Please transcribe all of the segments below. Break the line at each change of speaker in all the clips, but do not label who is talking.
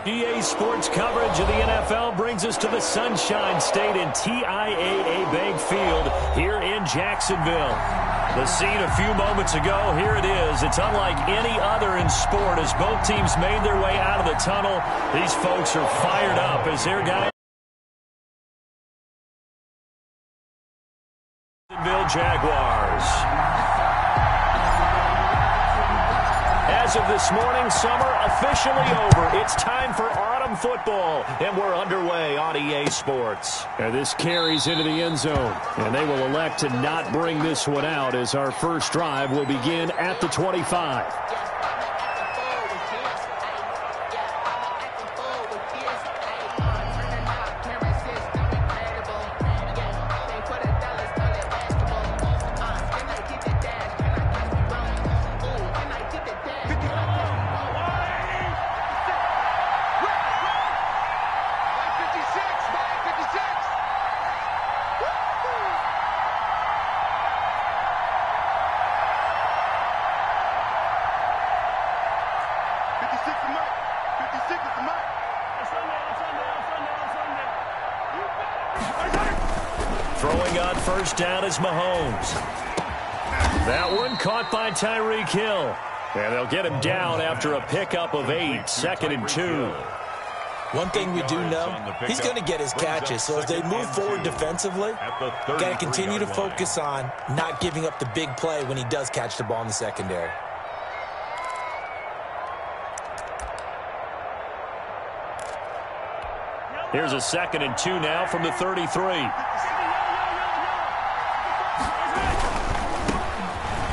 EA Sports coverage of the NFL brings us to the Sunshine State in TIAA Bank Field here in Jacksonville. The scene a few moments ago, here it is. It's unlike any other in sport as both teams made their way out of the tunnel. These folks are fired up as their guys. Jaguars. As of this morning, summer officially over. It's time for autumn football, and we're underway on EA Sports.
And this carries into the end zone, and they will elect to not bring this one out as our first drive will begin at the 25.
Throwing on first down is Mahomes. That one caught by Tyreek Hill. And they'll get him down after a pickup of 8, 2nd and 2.
One thing we do know, he's going to get his catches. So as they move forward defensively, got to continue to focus on not giving up the big play when he does catch the ball in the secondary.
Here's a 2nd and 2 now from the 33.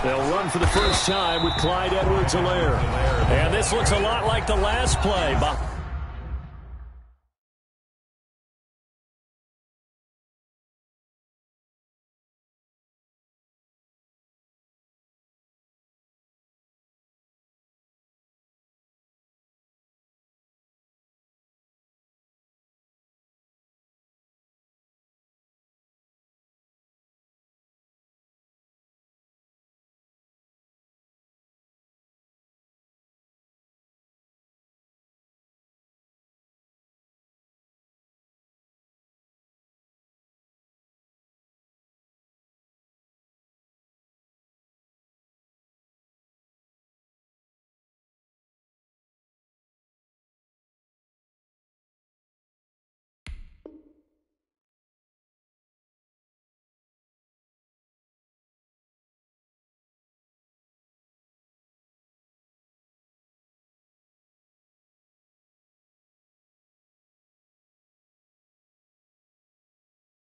They'll run for the first time with Clyde Edwards-Helaire.
And this looks a lot like the last play.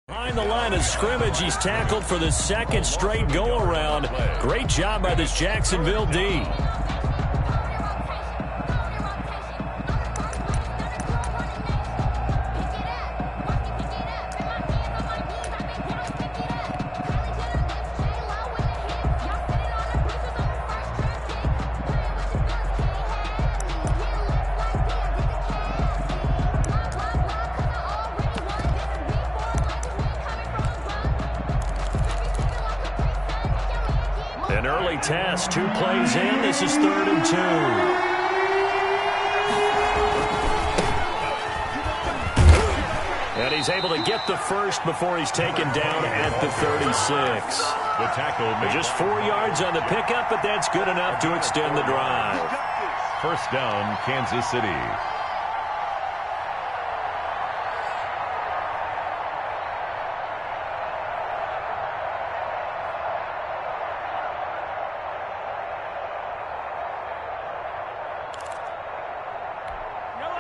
Behind the line of scrimmage, he's tackled for the 2nd straight go-around. Great job by this Jacksonville D. An early test, 2 plays in. This is 3rd and 2. And he's able to get the first before he's taken down at the 36.
The tackle made
just 4 yards on the pickup, but that's good enough to extend the drive.
First down, Kansas City.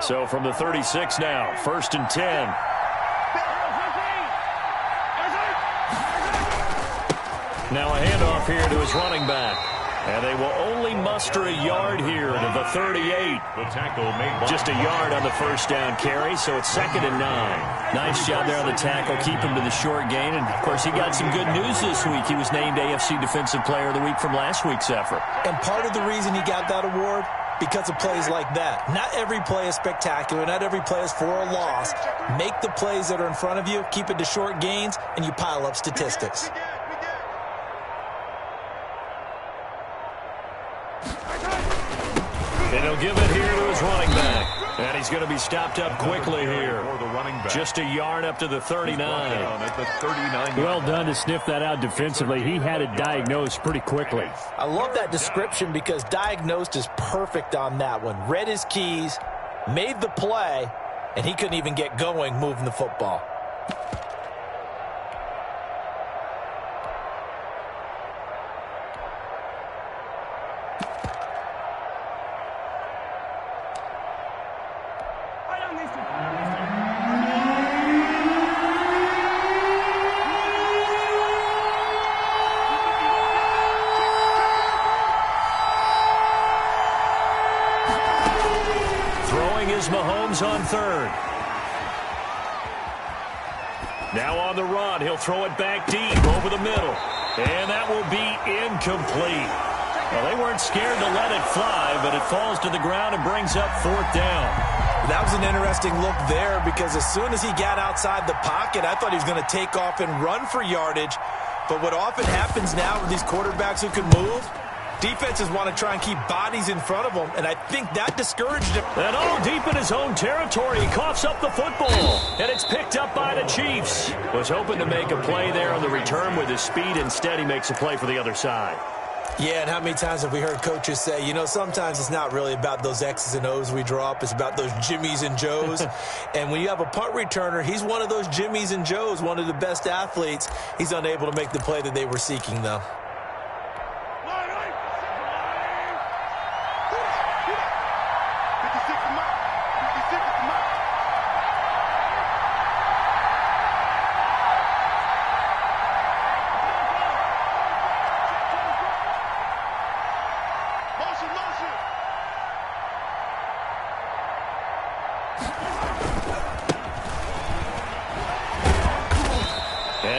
So from the 36 now, 1st and 10. Now a handoff here to his running back. And they will only muster a yard here to the 38.
The tackle made
just a yard on the first down carry, so it's 2nd and 9. Nice job there on the tackle, keep him to the short gain. And, of course, he got some good news this week. He was named AFC Defensive Player of the Week from last week's effort.
And part of the reason he got that award, because of plays like that. Not every play is spectacular. Not every play is for a loss. Make the plays that are in front of you, keep it to short gains, and you pile up statistics.
And he'll give it here to his running back. And he's going to be stopped up quickly here. Just a yard up to the 39.
Well done to sniff that out defensively. He had it diagnosed pretty quickly.
I love that description because diagnosed is perfect on that one. Read his keys, made the play, and he couldn't even get going moving the football.
Mahomes on third. Now on the run, he'll throw it back deep over the middle. And that will be incomplete. Well, they weren't scared to let it fly, but it falls to the ground and brings up fourth down.
That was an interesting look there because as soon as he got outside the pocket, I thought he was going to take off and run for yardage. But what often happens now with these quarterbacks who can move, defenses want to try and keep bodies in front of them, and I think that discouraged him.
And all deep in his own territory, he coughs up the football, and it's picked up by the Chiefs. Was hoping to make a play there on the return with his speed. Instead, he makes a play for the other side.
Yeah, and how many times have we heard coaches say, you know, sometimes it's not really about those X's and O's we draw up. It's about those Jimmies and Joes. And when you have a punt returner, he's one of those Jimmies and Joes, one of the best athletes. He's unable to make the play that they were seeking, though.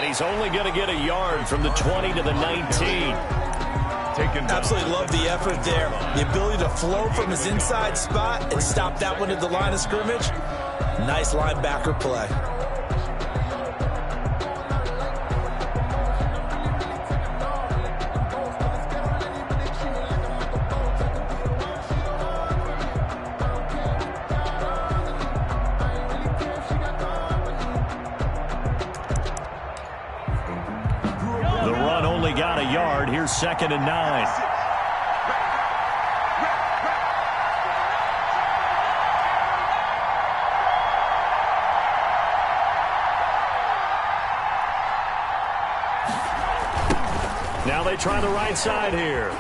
He's only going to get a yard from the 20 to the 19.
Absolutely love the effort there. The ability to flow from his inside spot and stop that one at the line of scrimmage. Nice linebacker play.
Got a yard. Here's 2nd and 9. Now they try the right side here.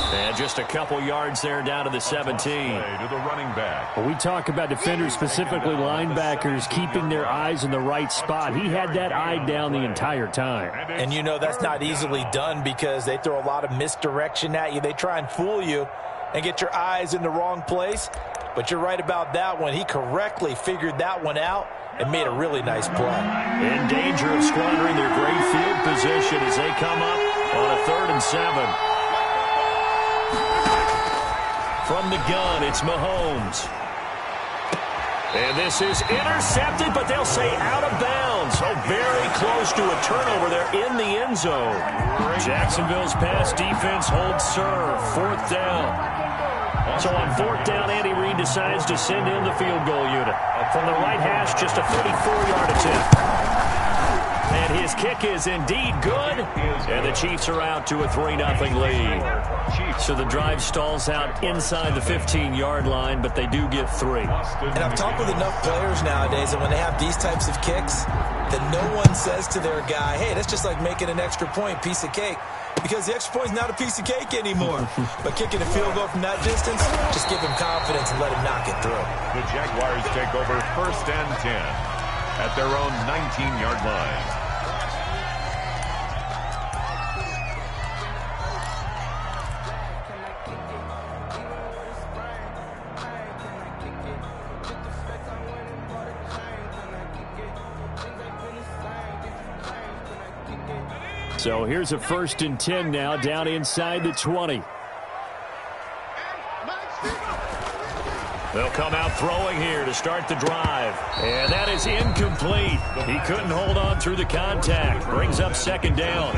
And just a couple yards there down to the 17.
To the running back.
Well, we talk about defenders, specifically linebackers, keeping their eyes in the right spot. He had that eye down the entire time.
And you know that's not easily done because they throw a lot of misdirection at you. They try and fool you and get your eyes in the wrong place. But you're right about that one. He correctly figured that one out and made a really nice play.
In danger of squandering their great field position as they come up on a 3rd and 7. From the gun, it's Mahomes. And this is intercepted, but they'll say out of bounds. So very close to a turnover there in the end zone. Jacksonville's pass defense holds serve. 4th down. So on 4th down, Andy Reid decides to send in the field goal unit. From the right hash, just a 34-yard attempt. And his kick is indeed good. And the Chiefs are out to a 3-0 lead. So the drive stalls out inside the 15-yard line, but they do get 3.
And I've talked with enough players nowadays, and when they have these types of kicks, that no one says to their guy, hey, that's just like making an extra point, piece of cake. Because the extra point is not a piece of cake anymore. But kicking a field goal from that distance, just give him confidence and let him knock it through.
The Jaguars take over 1st and 10 at their own 19-yard line.
So here's a 1st and 10 now, down inside the 20.
They'll come out throwing here to start the drive. And that is incomplete. He couldn't hold on through the contact. Brings up 2nd down.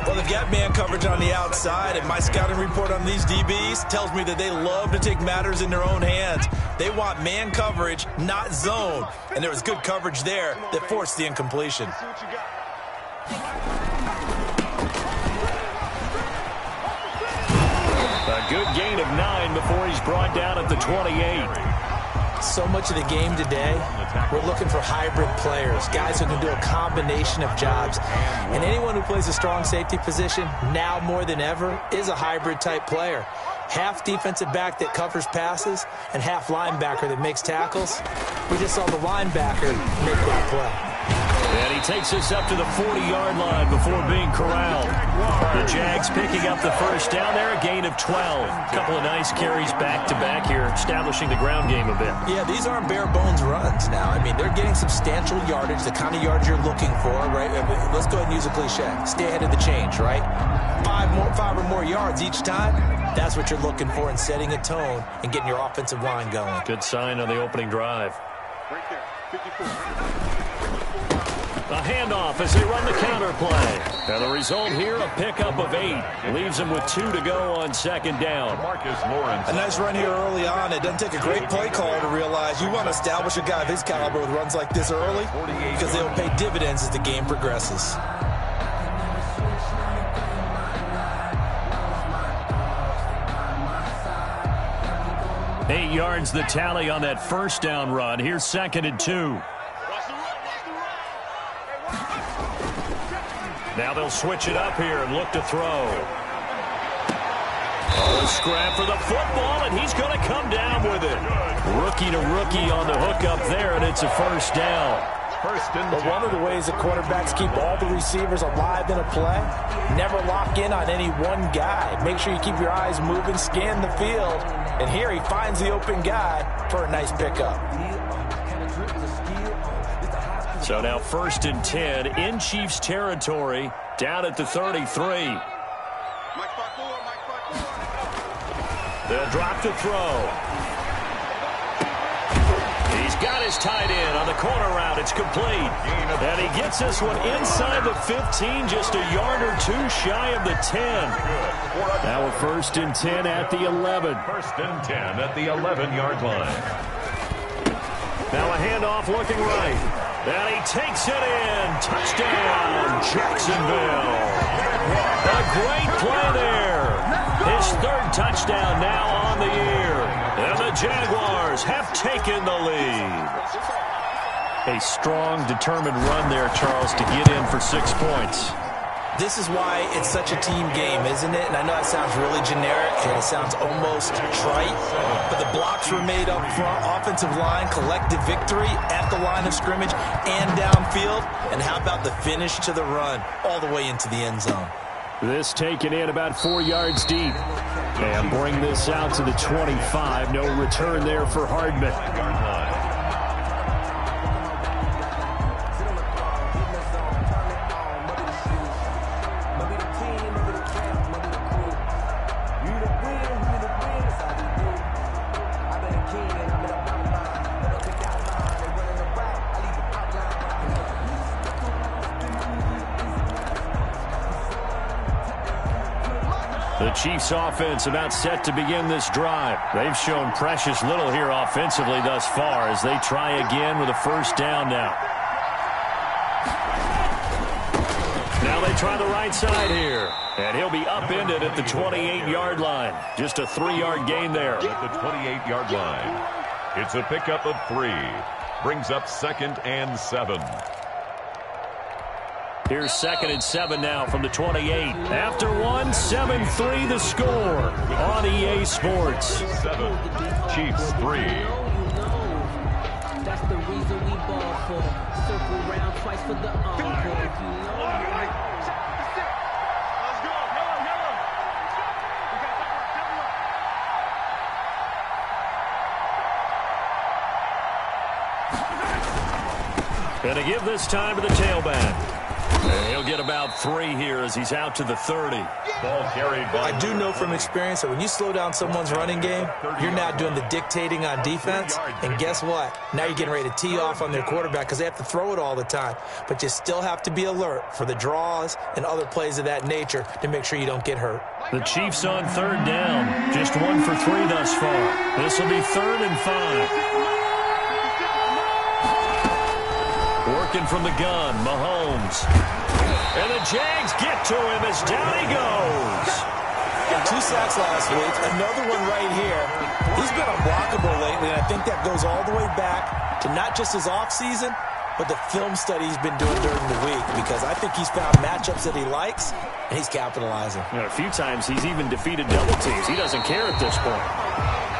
Well, they've got man coverage on the outside, and my scouting report on these DBs tells me that they love to take matters in their own hands. They want man coverage, not zone. And there was good coverage there that forced the incompletion.
A good gain of 9 before he's brought down at the 28.
So much of the game today, we're looking for hybrid players, guys who can do a combination of jobs. And anyone who plays a strong safety position, now more than ever, is a hybrid type player. Half defensive back that covers passes and half linebacker that makes tackles. We just saw the linebacker make that play.
And he takes us up to the 40-yard line before being corralled. The Jags picking up the first down there, a gain of 12. A couple of nice carries back-to-back here, establishing the ground game a bit.
Yeah, these aren't bare-bones runs now. I mean, they're getting substantial yardage, the kind of yardage you're looking for, right? Let's go ahead and use a cliche. Stay ahead of the change, right? Five or more yards each time. That's what you're looking for in setting a tone and getting your offensive line going.
Good sign on the opening drive.
Right there, 54.
A handoff as they run the counter play. And the result here, a pickup of 8. Leaves them with 2 to go on second down.
Marcus Lawrence.
A nice run here early on. It doesn't take a great play caller to realize you want to establish a guy of his caliber with runs like this early because they'll pay dividends as the game progresses.
Eight yards the tally on that first down run. Here's 2nd and 2. Now they'll switch it up here and look to throw. Oh, a scrap for the football, and he's going to come down with it. Rookie to rookie on the hook up there, and it's a first down.
But one of the ways that quarterbacks keep all the receivers alive in a play, never lock in on any one guy. Make sure you keep your eyes moving, scan the field, and here he finds the open guy for a nice pickup.
So now 1st and 10 in Chiefs territory, down at the 33. They'll drop to throw. He's got his tight end on the corner route. It's complete. And he gets this one inside the 15, just a yard or 2 shy of the 10. Now a 1st and 10 at the 11.
1st and 10 at the 11-yard line.
Now a handoff looking right. And he takes it in. Touchdown, Jacksonville. A great play there. His 3rd touchdown now on the year. And the Jaguars have taken the lead. A strong, determined run there, Charles, to get in for 6 points.
This is why it's such a team game, isn't it? And I know that sounds really generic and it sounds almost trite, but the blocks were made up front, offensive line, collective victory at the line of scrimmage and downfield. And how about the finish to the run all the way into the end zone?
This taken in about 4 yards deep. And bring this out to the 25. No return there for Hardman. The Chiefs offense about set to begin this drive. They've shown precious little here offensively thus far as they try again with a first down now. Now they try the right side here. And he'll be upended at the 28-yard line. Just a 3-yard gain there.
At the 28-yard line. It's a pickup of 3. Brings up 2nd and 7.
Here's 2nd and 7 now from the 28. After one, 7-3 the score on EA Sports.
7, Chiefs 3.
That's the reason we ball for. Circle round twice for the encore.
Gonna give this time to the tailback.
And he'll get about 3 here as he's out to the 30.
Ball carried by.
I do know from experience that when you slow down someone's running game, you're now doing the dictating on defense. And guess what? Now you're getting ready to tee off on their quarterback because they have to throw it all the time. But you still have to be alert for the draws and other plays of that nature to make sure you don't get hurt.
The Chiefs on 3rd down. Just 1 for 3 thus far. This will be 3rd and 5. Working from the gun, Mahomes. And the Jags get to him as down he goes.
2 sacks last week, another one right here. He's been unblockable lately, and I think that goes all the way back to not just his offseason, but the film study he's been doing during the week, because I think he's found matchups that he likes, and he's capitalizing.
A few times he's even defeated double teams. He doesn't care at this point.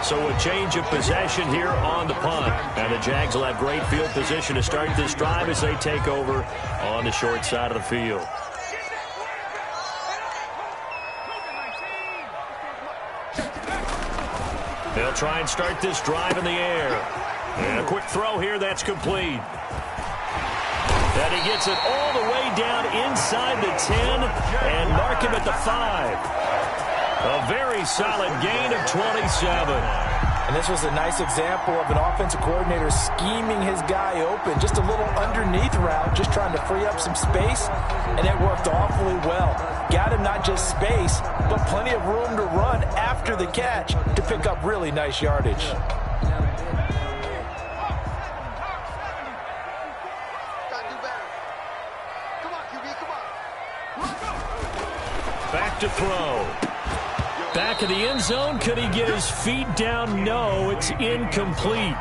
So a change of possession here on the punt. And the Jags will have great field position to start this drive as they take over on the short side of the field. They'll try and start this drive in the air. And a quick throw here that's complete. And he gets it all the way down inside the 10 and mark him at the 5. A very solid gain of 27.
And this was a nice example of an offensive coordinator scheming his guy open. Just a little underneath route, just trying to free up some space, and it worked awfully well. Got him not just space, but plenty of room to run after the catch to pick up really nice yardage.
Back to throw. Back of the end zone. Could he get his feet down? No, it's incomplete.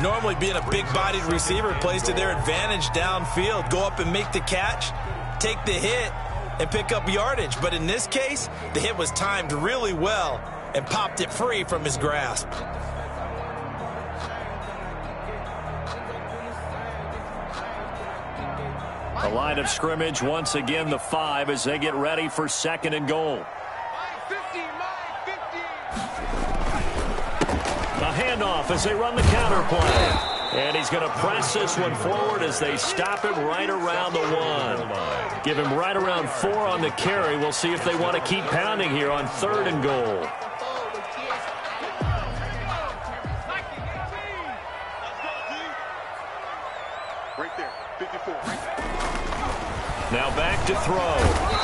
Normally being a big-bodied receiver plays to their advantage downfield. Go up and make the catch, take the hit, and pick up yardage. But in this case, the hit was timed really well and popped it free from his grasp.
A line of scrimmage, once again the 5 as they get ready for 2nd and goal. A handoff as they run the counter play. And he's going to press this one forward as they stop him right around the 1. Give him right around 4 on the carry. We'll see if they want to keep pounding here on 3rd and goal.
Right there, 54.
Now back to throw.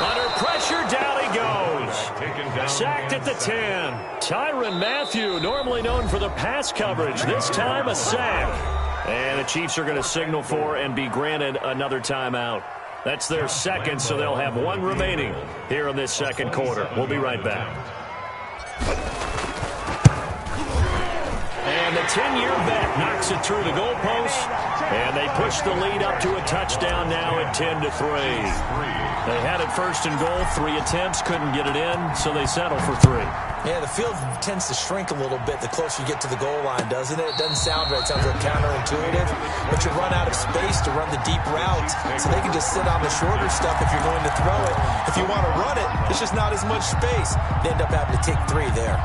Under pressure, down he goes. Sacked at the 10. Tyrann Mathieu, normally known for the pass coverage. This time a sack. And the Chiefs are going to signal for and be granted another timeout. That's their 2nd, so they'll have 1 remaining here in this 2nd quarter. We'll be right back. And the 10-year vet knocks it through the goalpost. And they push the lead up to a touchdown now at 10-3. They had it 1st and goal, 3 attempts, couldn't get it in, so they settle for 3.
Yeah, the field tends to shrink a little bit the closer you get to the goal line, doesn't it? It doesn't sound right. It sounds like counterintuitive. But you run out of space to run the deep routes, so they can just sit on the shorter stuff if you're going to throw it. If you want to run it, there's just not as much space. They end up having to take 3 there.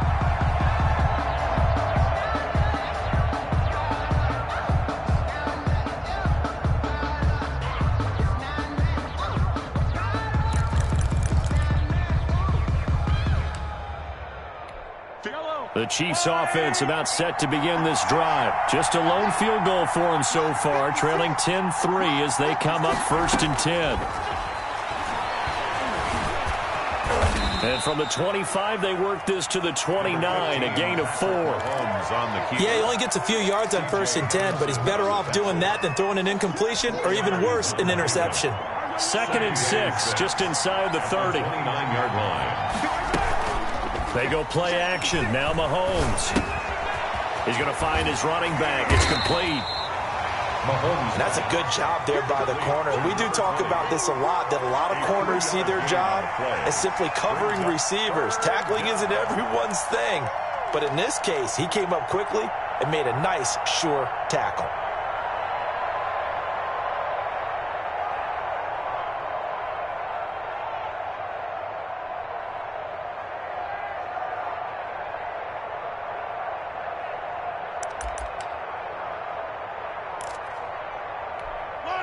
The Chiefs offense about set to begin this drive. Just a lone field goal for them so far, trailing 10-3 as they come up 1st and 10. And from the 25, they work this to the 29, a gain of 4.
Yeah, he only gets a few yards on 1st and 10, but he's better off doing that than throwing an incompletion or even worse, an interception.
2nd and 6, just inside the 30.
29-yard line.
They go play action. Now Mahomes. He's going to find his running back. It's complete.
Mahomes. That's a good job there by the corner. We do talk about this a lot, that a lot of corners see their job as simply covering receivers. Tackling isn't everyone's thing. But in this case, he came up quickly and made a nice, sure tackle.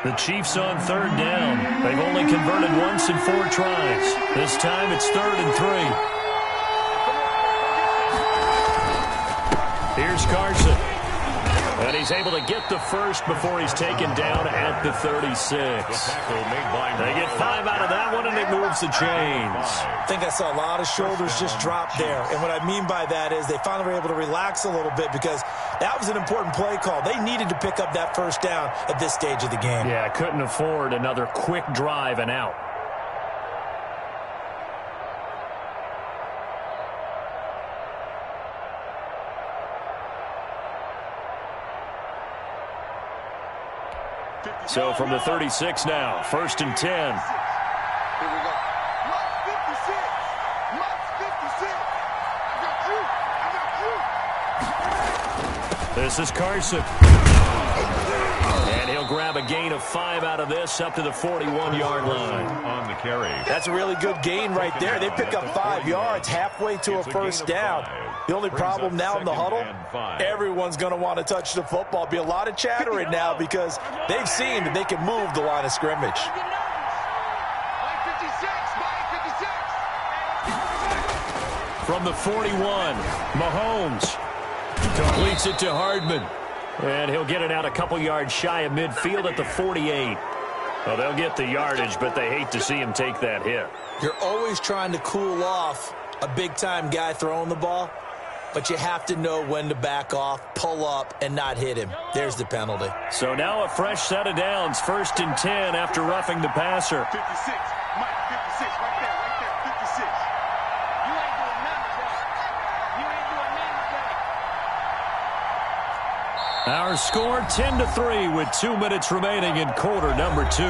The Chiefs on 3rd down. They've only converted once in 4 tries. This time it's 3rd and 3. Here's Carson. And he's able to get the first before he's taken down at the 36. They get 5 out of that one, and it moves the chains.
I think I saw a lot of shoulders just drop there. And what I mean by that is they finally were able to relax a little bit because that was an important play call. They needed to pick up that first down at this stage of the game.
Yeah, couldn't afford another quick drive and out. So from the 36 now, 1st and 10.
Here we go. Mark 56. Mark 56. I got you.
This is Carson. And he'll grab a gain of 5 out of this up to the 41-yard line.
On the carry.
That's a really good gain right there. They pick up 5 yards halfway to a first down. The only problem now in the huddle, everyone's going to want to touch the football. Be a lot of chattering now because they've seen that they can move the line of scrimmage.
From the 41, Mahomes completes it to Hardman. And he'll get it out a couple yards shy of midfield at the 48. Well, they'll get the yardage, but they hate to see him take that hit.
You're always trying to cool off a big-time guy throwing the ball, but you have to know when to back off, pull up, and not hit him. There's the penalty.
So now a fresh set of downs, 1st and 10 after roughing the passer.
56. Mike, 56. Right there. 56. You ain't doing nothing today. You ain't doing nothing today.
Our score 10-3 with 2 minutes remaining in quarter number 2.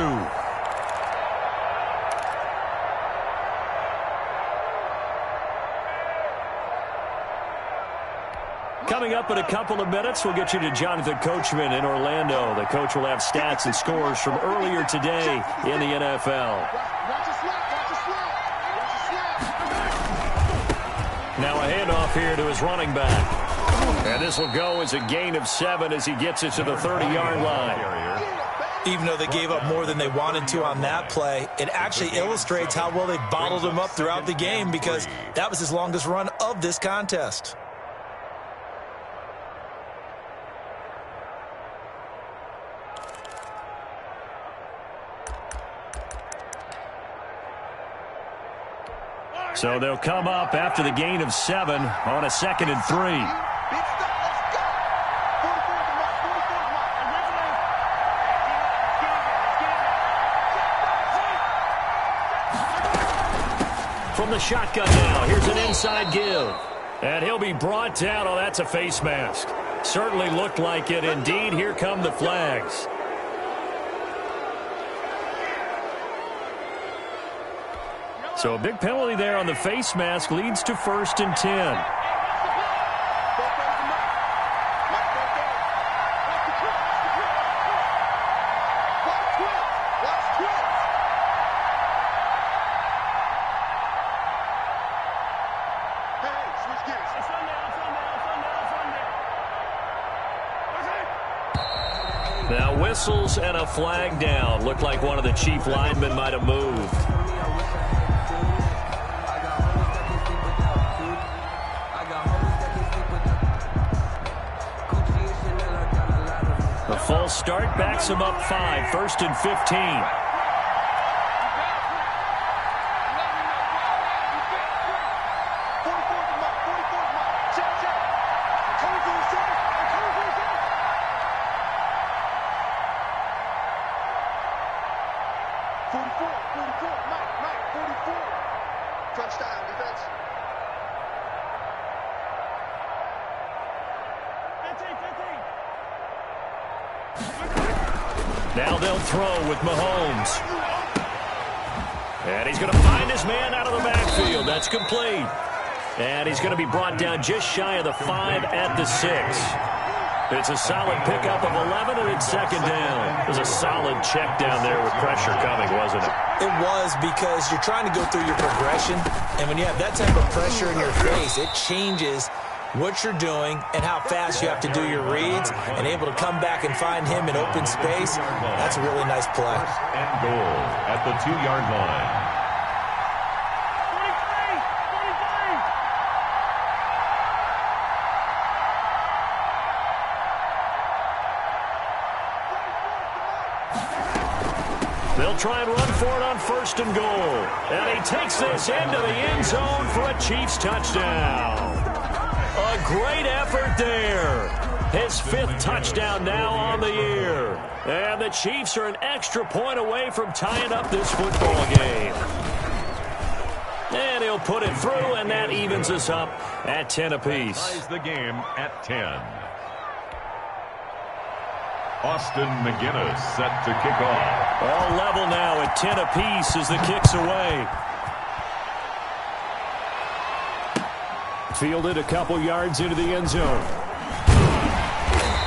Coming up in a couple of minutes, we'll get you to Jonathan Coachman in Orlando. The coach will have stats and scores from earlier today in the NFL. Now a handoff here to his running back. And this will go as a gain of 7 as he gets it to the 30-yard line.
Even though they gave up more than they wanted to on that play, it actually illustrates how well they bottled him up throughout the game because that was his longest run of this contest.
So they'll come up after the gain of 7 on a 2nd and 3. From the shotgun now, here's an inside give. And he'll be brought down. Oh, that's a face mask. Certainly looked like it. Indeed, here come the flags. So a big penalty there on the face mask leads to 1st and 10. Now whistles and a flag down. Looked like one of the chief linemen might have moved. The false start backs him up 5, 1st and 15. Now they'll throw with Mahomes. And he's going to find his man out of the backfield. That's complete. And he's going to be brought down just shy of the 5 at the 6. It's a solid pickup of 11, and it's 2nd down. It was a solid check down there with pressure coming, wasn't it?
It was because you're trying to go through your progression, and when you have that type of pressure in your face, it changes what you're doing and how fast you have to do your reads and able to come back and find him in open space. That's a really nice play.
First and goal at the 2-yard line.
They'll try and run for it on first and goal. And he takes this into the end zone for a Chiefs touchdown. A great effort there. His 5th touchdown now on the year. And the Chiefs are an extra point away from tying up this football game. And he'll put it through, and that evens us up at 10 apiece.
Ties the game at 10. Austin McGinnis set to kick off.
All level now at 10 apiece as the kick's away. Fielded a couple yards into the end zone.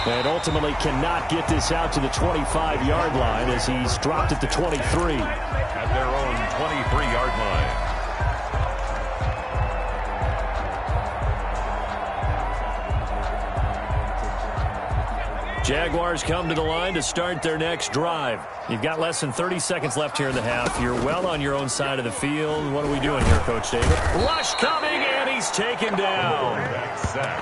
And ultimately cannot get this out to the 25-yard line as he's dropped at the 23.
At their own 23-yard line.
Jaguars come to the line to start their next drive. You've got less than 30 seconds left here in the half. You're well on your own side of the field. What are we doing here, Coach David? Rush coming, and he's taken down.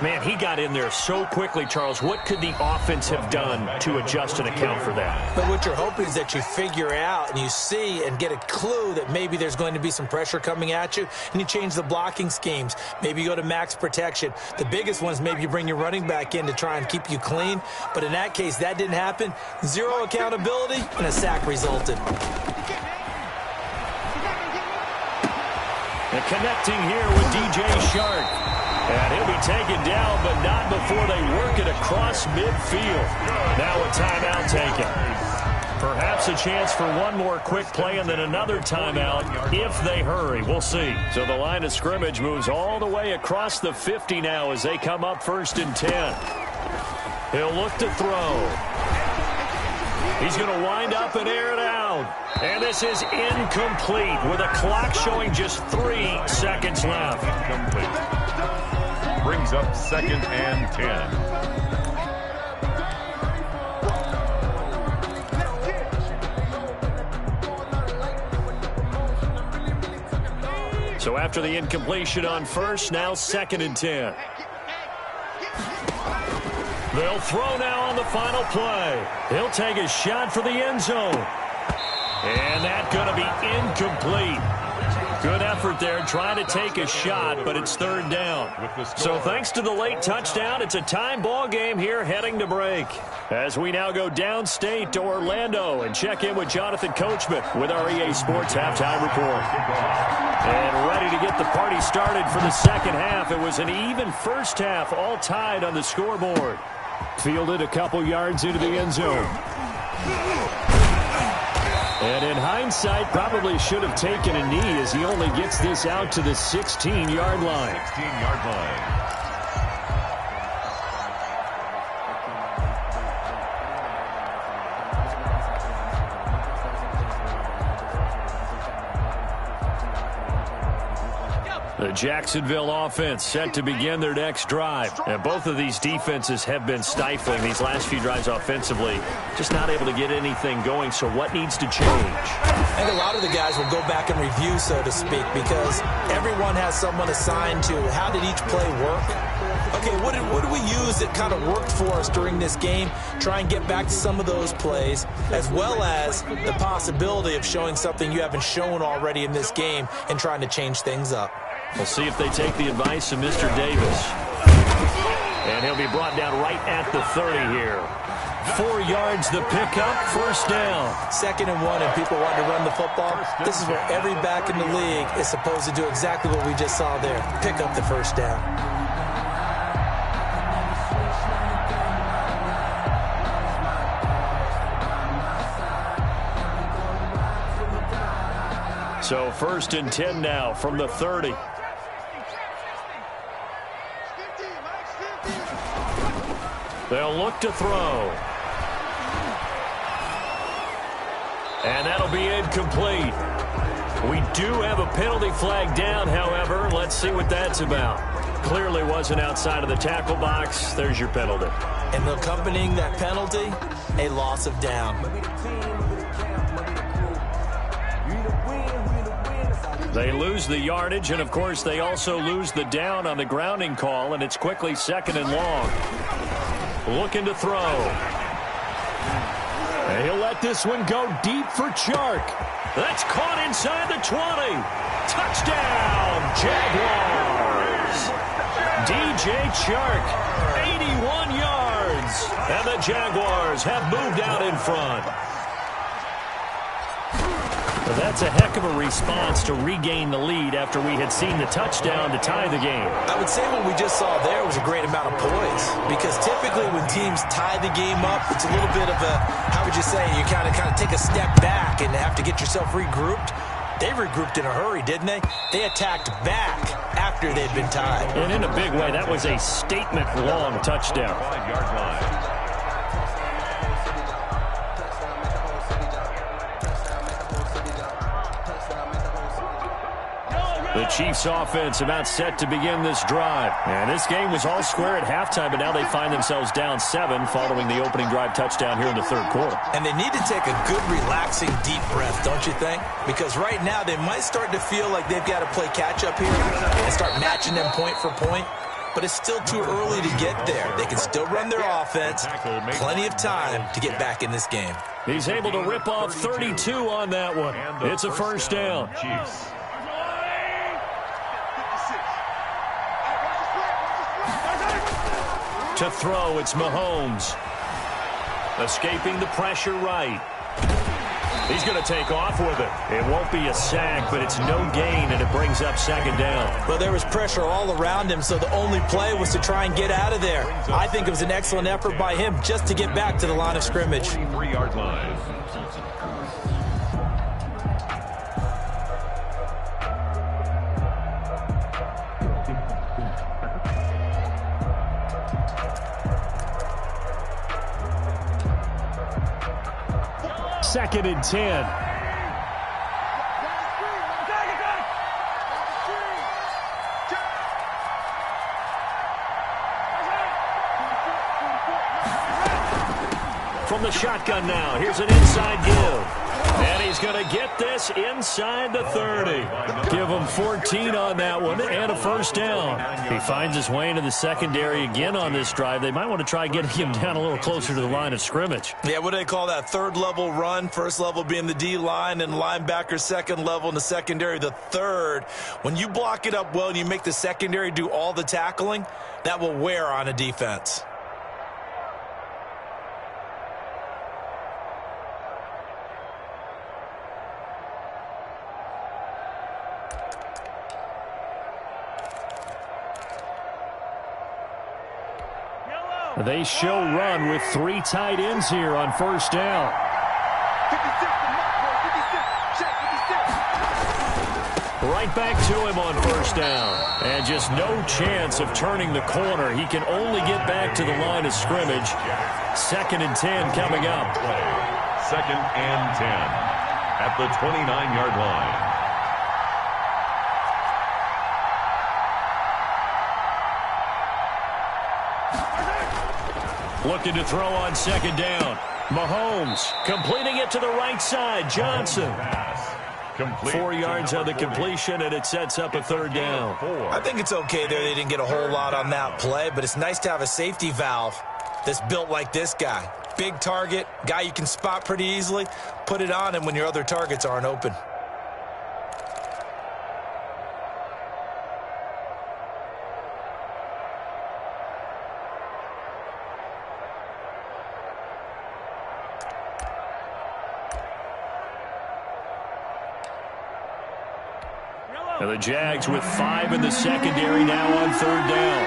Man, he got in there so quickly, Charles. What could the offense have done to adjust and account for that?
But what you're hoping is that you figure out and you see and get a clue that maybe there's going to be some pressure coming at you, and you change the blocking schemes. Maybe you go to max protection. The biggest one is maybe you bring your running back in to try and keep you clean. But in that case, that didn't happen. Zero accountability, and a sack resulted.
And connecting here with DJ Shark. And he'll be taken down, but not before they work it across midfield. Now a timeout taken. Perhaps a chance for one more quick play and then another timeout if they hurry. We'll see. So the line of scrimmage moves all the way across the 50 now as they come up 1st and 10. He'll look to throw. He's going to wind up and air it out. And this is incomplete with a clock showing just 3 seconds left.
Incomplete. Brings up 2nd and 10.
So after the incompletion on first, now 2nd and 10. They'll throw now on the final play. He'll take a shot for the end zone. And that's going to be incomplete. Good effort there trying to take a shot, but it's 3rd down. So thanks to the late touchdown, it's a tie ball game here heading to break. As we now go downstate to Orlando and check in with Jonathan Coachman with our EA Sports Halftime Report. And ready to get the party started for the second half. It was an even first half, all tied on the scoreboard. Fielded a couple yards into the end zone. And in hindsight, probably should have taken a knee as he only gets this out to the 16-yard line.
16-yard line.
The Jacksonville offense set to begin their next drive. And both of these defenses have been stifling these last few drives offensively. Just not able to get anything going, so what needs to change?
I think a lot of the guys will go back and review, so to speak, because everyone has someone assigned to how did each play work. Okay, what did we use that kind of worked for us during this game? Try and get back to some of those plays, as well as the possibility of showing something you haven't shown already in this game and trying to change things up.
We'll see if they take the advice of Mr. Davis. And he'll be brought down right at the 30 here. 4 yards the pickup, 1st down.
2nd and 1 and people want to run the football. This is where every back in the league is supposed to do exactly what we just saw there. Pick up the 1st down.
So 1st and 10 now from the 30. They'll look to throw. And that'll be incomplete. We do have a penalty flag down, however. Let's see what that's about. Clearly wasn't outside of the tackle box. There's your penalty.
And accompanying that penalty, a loss of down.
They lose the yardage, and, of course, they also lose the down on the grounding call, and it's quickly 2nd and long. Looking to throw. And he'll let this one go deep for Chark. That's caught inside the 20. Touchdown, Jaguars. DJ Chark, 81 yards. And the Jaguars have moved out in front. Well, that's a heck of a response to regain the lead after we had seen the touchdown to tie the game.
I would say what we just saw there was a great amount of poise, because typically when teams tie the game up, it's a little bit of a, how would you say, you kind of take a step back and have to get yourself regrouped. They regrouped in a hurry, didn't they? They attacked back after they'd been tied.
And in a big way, that was a statement-long touchdown.
5-yard line.
The Chiefs offense about set to begin this drive. And this game was all square at halftime, but now they find themselves down 7 following the opening drive touchdown here in the 3rd quarter.
And they need to take a good, relaxing, deep breath, don't you think? Because right now they might start to feel like they've got to play catch-up here and start matching them point for point. But it's still too early to get there. They can still run their offense. Plenty of time to get back in this game.
He's able to rip off 32 on that one. It's a first down.
Chiefs.
To throw, it's Mahomes. Escaping the pressure right. He's going to take off with it. It won't be a sack, but it's no gain, and it brings up 2nd down.
Well, there was pressure all around him, so the only play was to try and get out of there. I think it was an excellent effort by him just to get back to the line of scrimmage.
3-yard line.
Second and 10. From the shotgun now, here's an inside give. And he's going to get this inside the 30. Give him 14 on that one and a first down. He finds his way into the secondary again on this drive. They might want to try getting him down a little closer to the line of scrimmage.
Yeah, what do they call that? 3rd level run. 1st level being the D-line, and linebacker 2nd level, in the secondary the 3rd. When you block it up well and you make the secondary do all the tackling, that will wear on a defense.
They show run with 3 tight ends here on first down.
56,
Right back to him on first down. And just no chance of turning the corner. He can only get back to the line of scrimmage. 2nd and 10 coming up.
2nd and 10 at the 29-yard line.
Looking to throw on 2nd down. Mahomes completing it to the right side. Johnson. 4 yards on the completion, and it sets up a 3rd down.
I think it's okay there. They didn't get a whole lot on that play, but it's nice to have a safety valve that's built like this guy. Big target, guy you can spot pretty easily. Put it on him when your other targets aren't open.
And the Jags with 5 in the secondary now on 3rd down.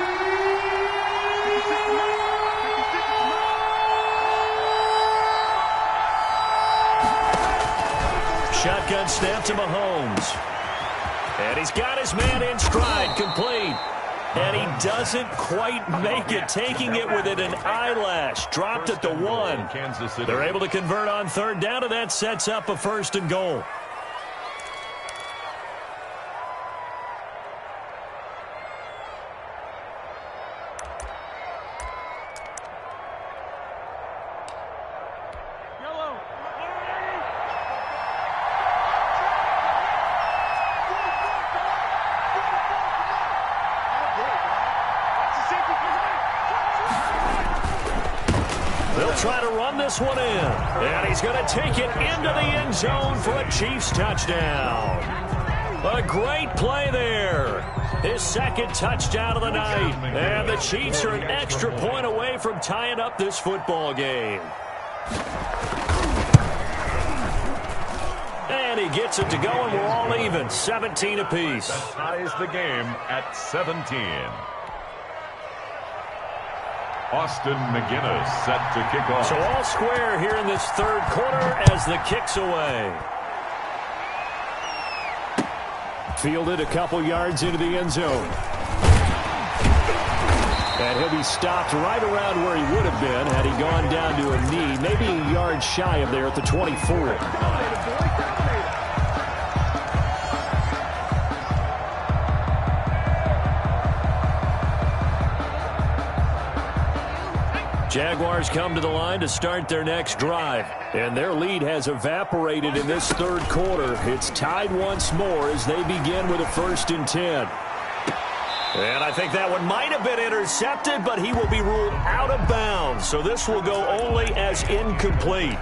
Shotgun snap to Mahomes. And he's got his man in stride, complete. And he doesn't quite make it, taking it within an eyelash. Dropped at the 1. They're able to convert on 3rd down, and that sets up a 1st and goal. They'll try to run this one in. And he's going to take it into the end zone for a Chiefs touchdown. A great play there. His second touchdown of the night. And the Chiefs are an extra point away from tying up this football game. And he gets it to go, and we're all even, 17 apiece.
That ties the game at 17. Austin McGinnis set to kick off.
So all square here in this third quarter as the kick's away. Fielded a couple yards into the end zone. And he'll be stopped right around where he would have been had he gone down to a knee, maybe a yard shy of there at the 24. Jaguars come to the line to start their next drive. And their lead has evaporated in this third quarter. It's tied once more as they begin with a 1st and 10. And I think that one might have been intercepted, but he will be ruled out of bounds. So this will go only as incomplete.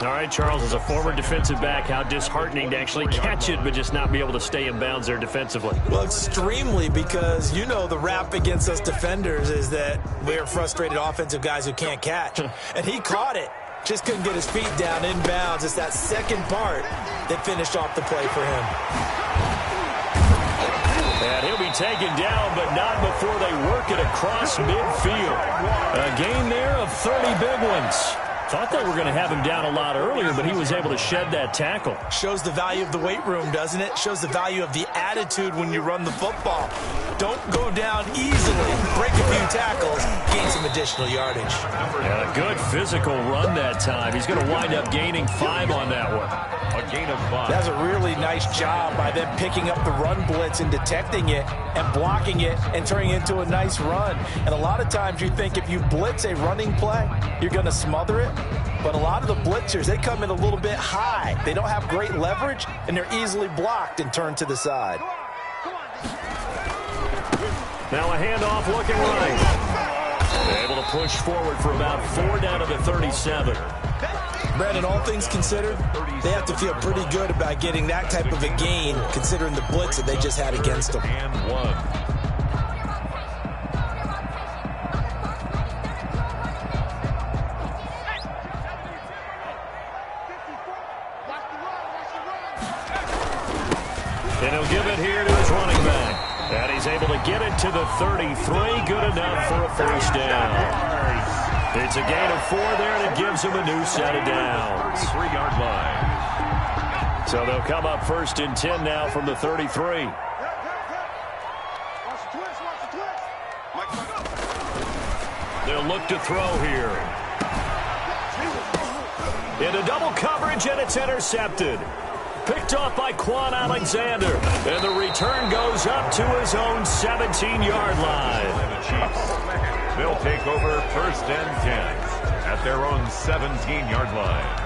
All right, Charles, as a former defensive back, how disheartening to actually catch it but just not be able to stay in bounds there defensively.
Well, extremely, because you know the rap against us defenders is that we're frustrated offensive guys who can't catch. And he caught it. Just couldn't get his feet down in bounds. It's that second part that finished off the play for him.
And he'll be taken down, but not before they work it across midfield. A gain there of 30 big ones. Thought they were going to have him down a lot earlier, but he was able to shed that tackle.
Shows the value of the weight room, doesn't it? Shows the value of the attitude when you run the football. Don't go down easily. Break a few tackles, gain some additional yardage.
And a good physical run that time. He's going to wind up gaining 5 on that one.
A gain of 5.
That's a really nice job by them picking up the run blitz and detecting it and blocking it and turning it into a nice run. And a lot of times you think if you blitz a running play, you're going to smother it. But a lot of the blitzers, they come in a little bit high. They don't have great leverage, and they're easily blocked and turned to the side.
Now a handoff looking right. Able to push forward for about 4 down to the 37.
Brandon, all things considered, they have to feel pretty good about getting that type of a gain, considering the blitz that they just had against them.
And 1.
And he'll give it here to his running back. And he's able to get it to the 33. Good enough for a 1st down. It's a gain of 4 there, and it gives him a new set of downs.
33-yard line.
So they'll come up 1st and 10 now from the 33. They'll look to throw here. Into double coverage, and it's intercepted. Picked off by Quan Alexander. And the return goes up to his own 17-yard line.
The Chiefs, they'll take over 1st and 10 at their own 17-yard line.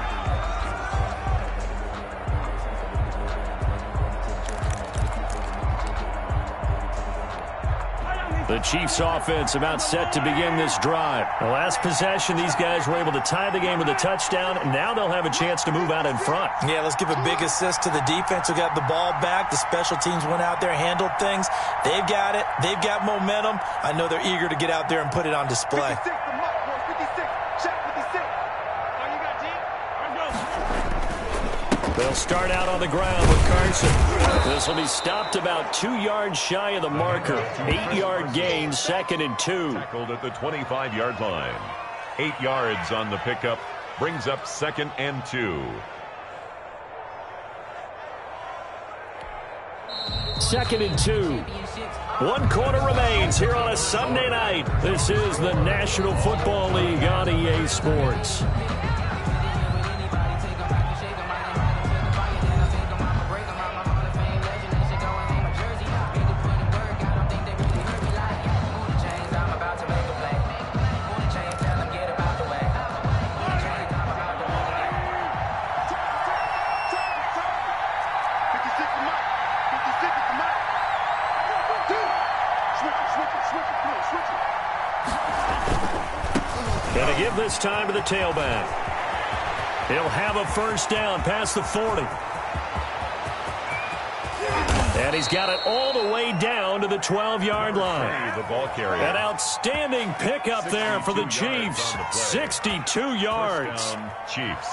The Chiefs offense about set to begin this drive. The last possession, these guys were able to tie the game with a touchdown. Now they'll have a chance to move out in front.
Yeah, let's give a big assist to the defense who got the ball back. The special teams went out there, handled things. They've got it. They've got momentum. I know they're eager to get out there and put it on display.
56, the mark, boys. 56. Check 56. Oh, you got G?
They'll start out on the ground with Carson. This will be stopped about 2 yards shy of the marker. 8-yard gain, 2nd and 2.
Tackled at the 25-yard line. 8 yards on the pickup. Brings up 2nd and 2.
2nd and 2. 1 quarter remains here on a Sunday night. This is the National Football League on EA Sports. Going to give this time to the tailback. He'll have a first down past the 40. And he's got it all the way down to the 12-yard line.
The ball carrier.
An outstanding pickup there for the Chiefs. 62 yards.
Chiefs.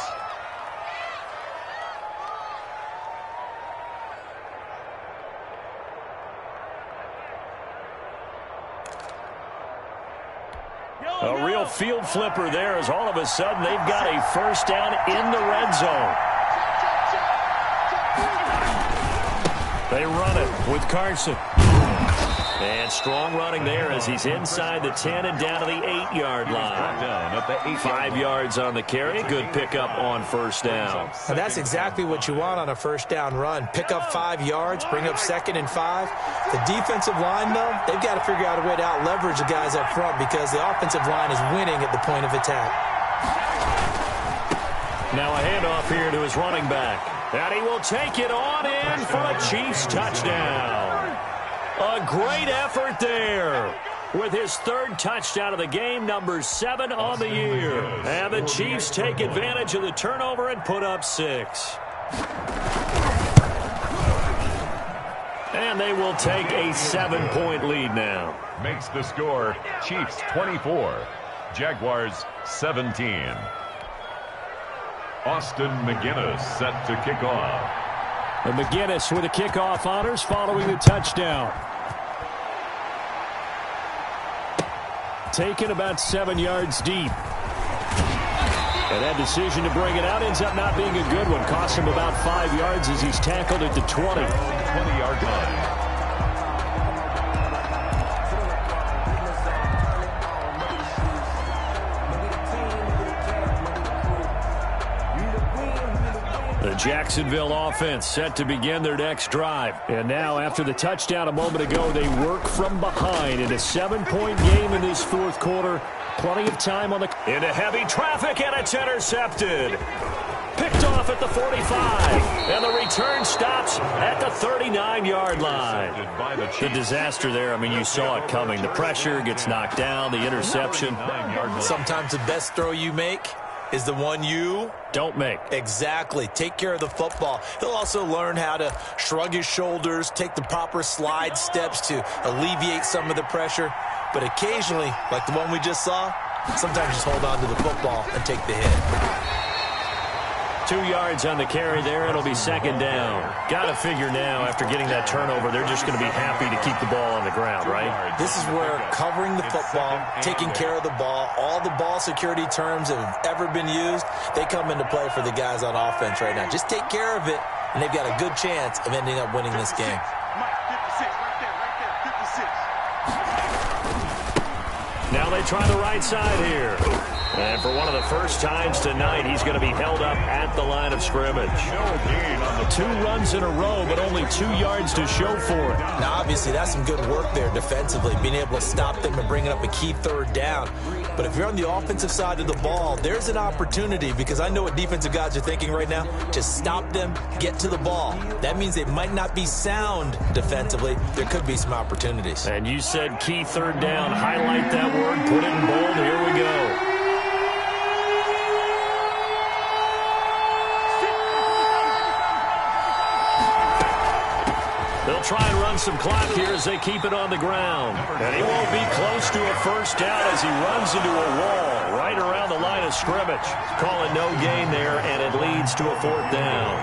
A real field flipper there as all of a sudden they've got a first down in the red zone. They run it with Carson. And strong running there as he's inside the 10 and down to the 8-yard line. 5 yards on the carry. Good pickup on first down.
And that's exactly what you want on a first down run. Pick up 5 yards, bring up 2nd and 5. The defensive line, though, they've got to figure out a way to out-leverage the guys up front because the offensive line is winning at the point of attack.
Now a handoff here to his running back. And he will take it on in for a Chiefs touchdown. A great effort there with his 3rd touchdown of the game, number 7 on the year. And the Chiefs take advantage of the turnover and put up 6. And they will take a 7-point lead now.
Makes the score Chiefs 24, Jaguars 17. Austin McGinnis set to kick off.
And McGinnis with the kickoff honors following the touchdown. Taken about 7 yards deep. And that decision to bring it out ends up not being a good one. Cost him about 5 yards as he's tackled at the 20.
20-yard line.
The Jacksonville offense set to begin their next drive. And now, after the touchdown a moment ago, they work from behind in a 7-point game in this 4th quarter. Plenty of time on the... Into heavy traffic, and it's intercepted. Picked off at the 45. And the return stops at the 39-yard line. The disaster there, I mean, you saw it coming. The pressure gets knocked down, the interception.
Sometimes the best throw you make is the one you
don't make.
Exactly. Take care of the football. He'll also learn how to shrug his shoulders, take the proper slide steps to alleviate some of the pressure. But occasionally, like the one we just saw, sometimes just hold on to the football and take the hit.
2 yards on the carry there. It'll be 2nd down. Got to figure now, after getting that turnover, they're just going to be happy to keep the ball on the ground, right?
This is where covering the football, taking care of the ball, all the ball security terms that have ever been used, they come into play for the guys on offense right now. Just take care of it, and they've got a good chance of ending up winning this game.
Now they try the right side here. And for one of the first times tonight, he's going to be held up at the line of scrimmage. 2 runs in a row, but only 2 yards to show for it.
Now, obviously, that's some good work there defensively, being able to stop them and bringing up a key 3rd down. But if you're on the offensive side of the ball, there's an opportunity, because I know what defensive guys are thinking right now, to stop them, get to the ball. That means they might not be sound defensively. There could be some opportunities.
And you said key 3rd down. Highlight that word, put it in bold. Here we go. They'll try and run some clock here as they keep it on the ground. And he won't be close to a first down as he runs into a wall right around the line of scrimmage. Calling no gain there, and it leads to a 4th down.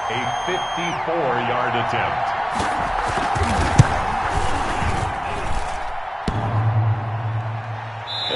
A 54-yard attempt.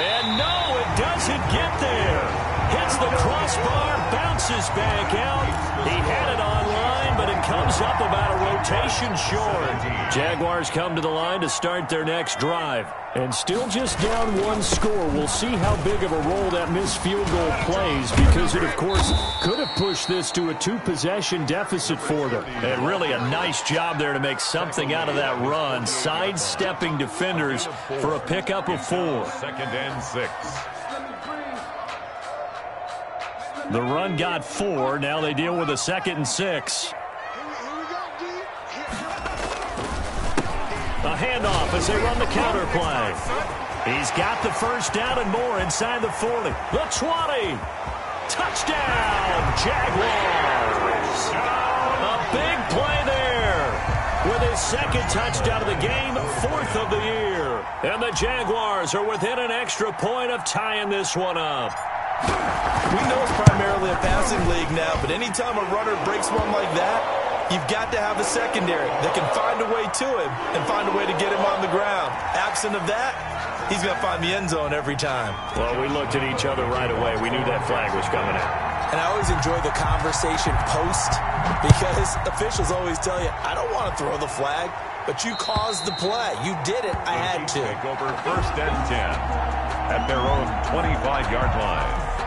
And no, it doesn't get there. Hits the crossbar, bounces back out. He had it online, but it comes up about a rotation short. Jaguars come to the line to start their next drive. And still just down 1 score. We'll see how big of a role that missed field goal plays, because it, of course, could have pushed this to a 2-possession deficit for them. And really a nice job there to make something out of that run, sidestepping defenders for a pickup of 4.
2nd and 6.
The run got 4. Now they deal with a 2nd and 6. A handoff as they run the counter play. He's got the first down and more inside the 40. The 20. Touchdown, Jaguars. A big play there. With his second touchdown of the game, 4th of the year. And the Jaguars are within an extra point of tying this one up.
We know it's primarily a passing league now, but anytime a runner breaks one like that, you've got to have a secondary that can find a way to him and find a way to get him on the ground. Absent of that, he's going to find the end zone every time.
Well, we looked at each other right away. We knew that flag was coming out.
And I always enjoy the conversation post because officials always tell you, I don't want to throw the flag, but you caused the play. You did it. I had to.
Take over 1st and 10 at their own 25-yard line.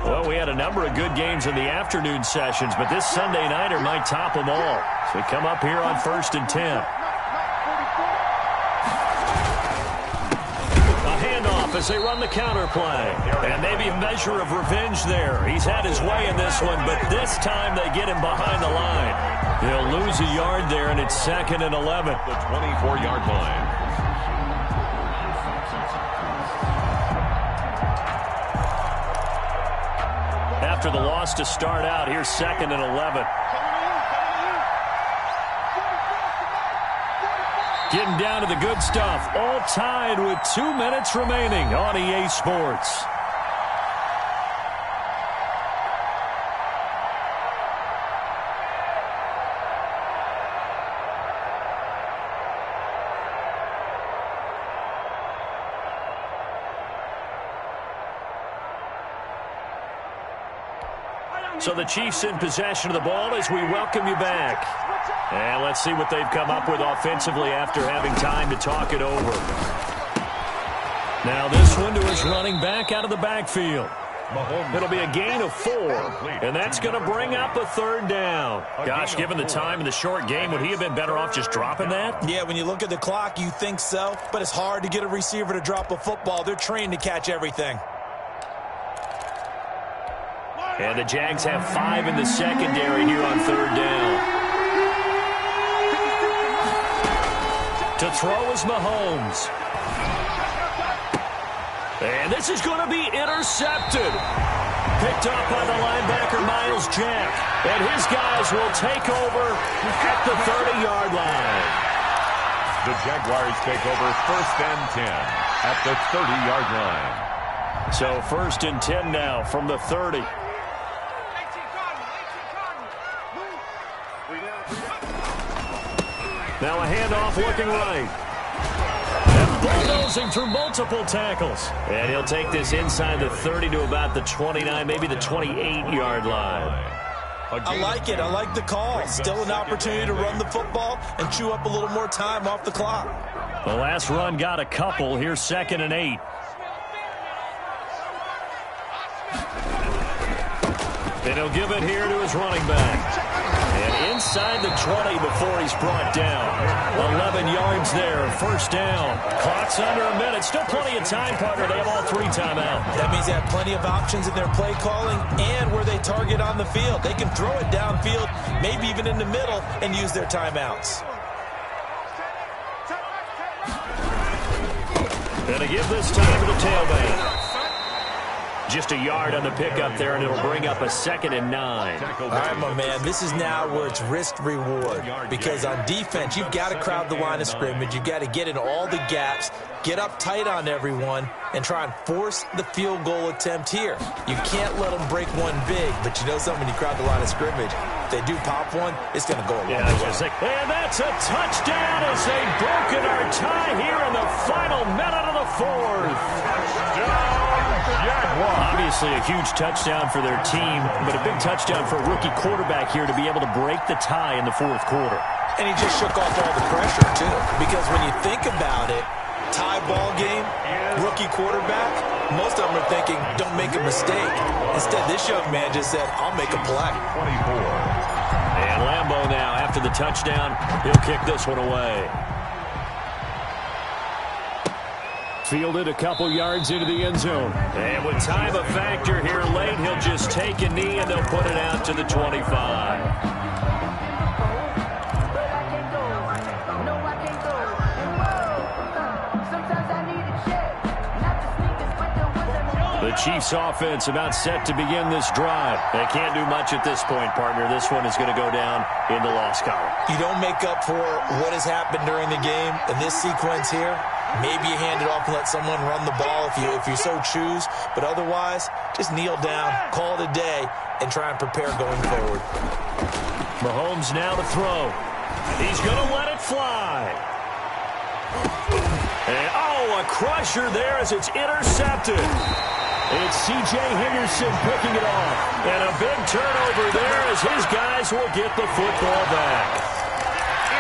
Well, we had a number of good games in the afternoon sessions, but this Sunday nighter might top them all. So we come up here on 1st and 10. A handoff as they run the counter play. And maybe a measure of revenge there. He's had his way in this one, but this time they get him behind the line. They'll lose a yard there, and it's 2nd and 11.
The 24-yard line.
After the loss to start out, here's 2nd and 11. Getting down to the good stuff. All tied with 2 minutes remaining on EA Sports. So the Chiefs in possession of the ball as we welcome you back. And let's see what they've come up with offensively after having time to talk it over. Now this one to his running back out of the backfield. It'll be a gain of 4, and that's going to bring up a 3rd down. Gosh, given the time in the short game, would he have been better off just dropping that?
Yeah, when you look at the clock, you think so, but it's hard to get a receiver to drop a football. They're trained to catch everything.
And the Jags have 5 in the secondary here on 3rd down. To throw is Mahomes. And this is going to be intercepted. Picked up by the linebacker, Miles Jack. And his guys will take over at the 30-yard line.
The Jaguars take over 1st and 10 at the 30-yard line.
So 1st and 10 now from the 30. Now a handoff looking right. And bulldozing through multiple tackles. And he'll take this inside the 30 to about the 29, maybe the 28-yard line.
I like it. I like the call. Still an opportunity to run the football and chew up a little more time off the clock.
The last run got a couple. Here's 2nd and 8. And he'll give it here to his running back. And inside the 20 before he's brought down. 11 yards there, 1st down. Clock's under a minute. Still plenty of time, partner. They have all 3 timeouts.
That means they have plenty of options in their play calling and where they target on the field. They can throw it downfield, maybe even in the middle, and use their timeouts.
And to give this time to the tailback. Just a yard on the pickup there, and it'll bring up a 2nd and 9.
All right, my man, this is now where it's risk-reward. Because on defense, you've got to crowd the line of scrimmage. You've got to get in all the gaps, get up tight on everyone, and try and force the field goal attempt here. You can't let them break one big, but you know something, when you crowd the line of scrimmage, if they do pop one, it's going to go a long way.
And that's a touchdown as they've broken our tie here in the final minute of the 4th. Obviously a huge touchdown for their team, but a big touchdown for a rookie quarterback here to be able to break the tie in the 4th quarter.
And he just shook off all the pressure, too. Because when you think about it, tie ball game, rookie quarterback, most of them are thinking, don't make a mistake. Instead, this young man just said, I'll make a play.
24.
And Lambeau now after the touchdown. He'll kick this one away.
Fielded a couple yards into the end zone.
And with time a factor here late, he'll just take a knee and they'll put it out to the 25. The Chiefs offense about set to begin this drive. They can't do much at this point, partner. This one is going to go down in the loss column.
You don't make up for what has happened during the game in this sequence here. Maybe you hand it off and let someone run the ball if you so choose. But otherwise, just kneel down, call it a day, and try and prepare going forward.
Mahomes now to throw. He's going to let it fly. And, a crusher there as it's intercepted.
It's C.J. Henderson picking it off.
And a big turnover there as his guys will get the football back.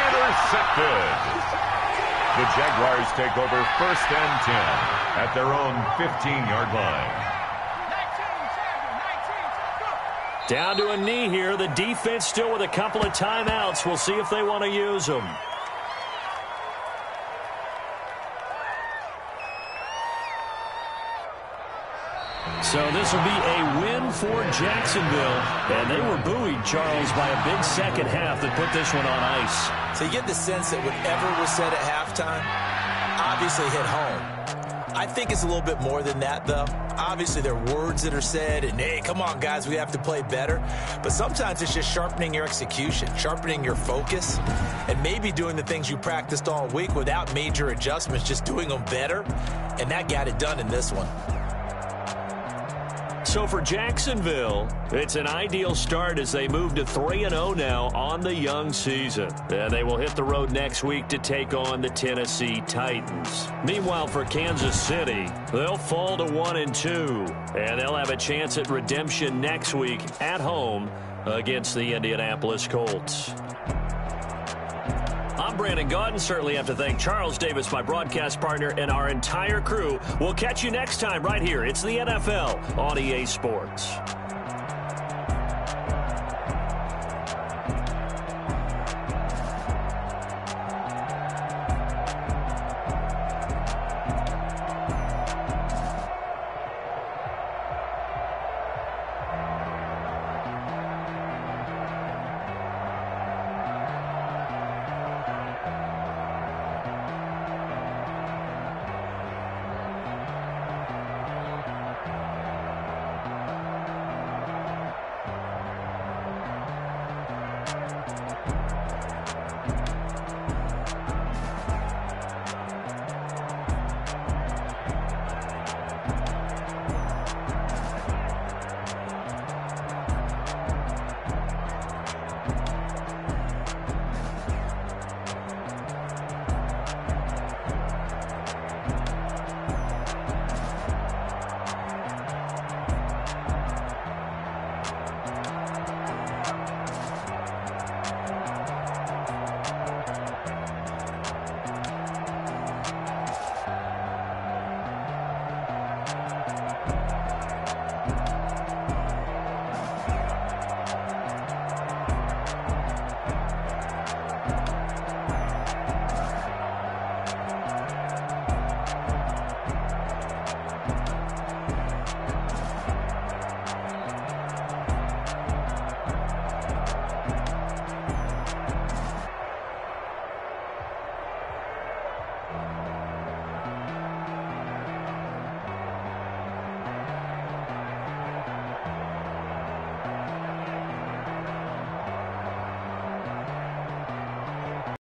Intercepted. The Jaguars take over 1st and 10 at their own 15-yard line.
Down to a knee here. The defense still with a couple of timeouts. We'll see if they want to use them. So this will be a win for Jacksonville. And they were buoyed, Charles, by a big second half that put this one on ice.
So you get the sense that whatever was said at halftime obviously hit home. I think it's a little bit more than that, though. Obviously, there are words that are said, and, hey, come on, guys, we have to play better. But sometimes it's just sharpening your execution, sharpening your focus, and maybe doing the things you practiced all week without major adjustments, just doing them better. And that got it done in this one.
So for Jacksonville, it's an ideal start as they move to 3-0 now on the young season. And they will hit the road next week to take on the Tennessee Titans. Meanwhile, for Kansas City, they'll fall to 1-2. And they'll have a chance at redemption next week at home against the Indianapolis Colts. I'm Brandon Gaudin. Certainly have to thank Charles Davis, my broadcast partner, and our entire crew. We'll catch you next time right here. It's the NFL on EA Sports.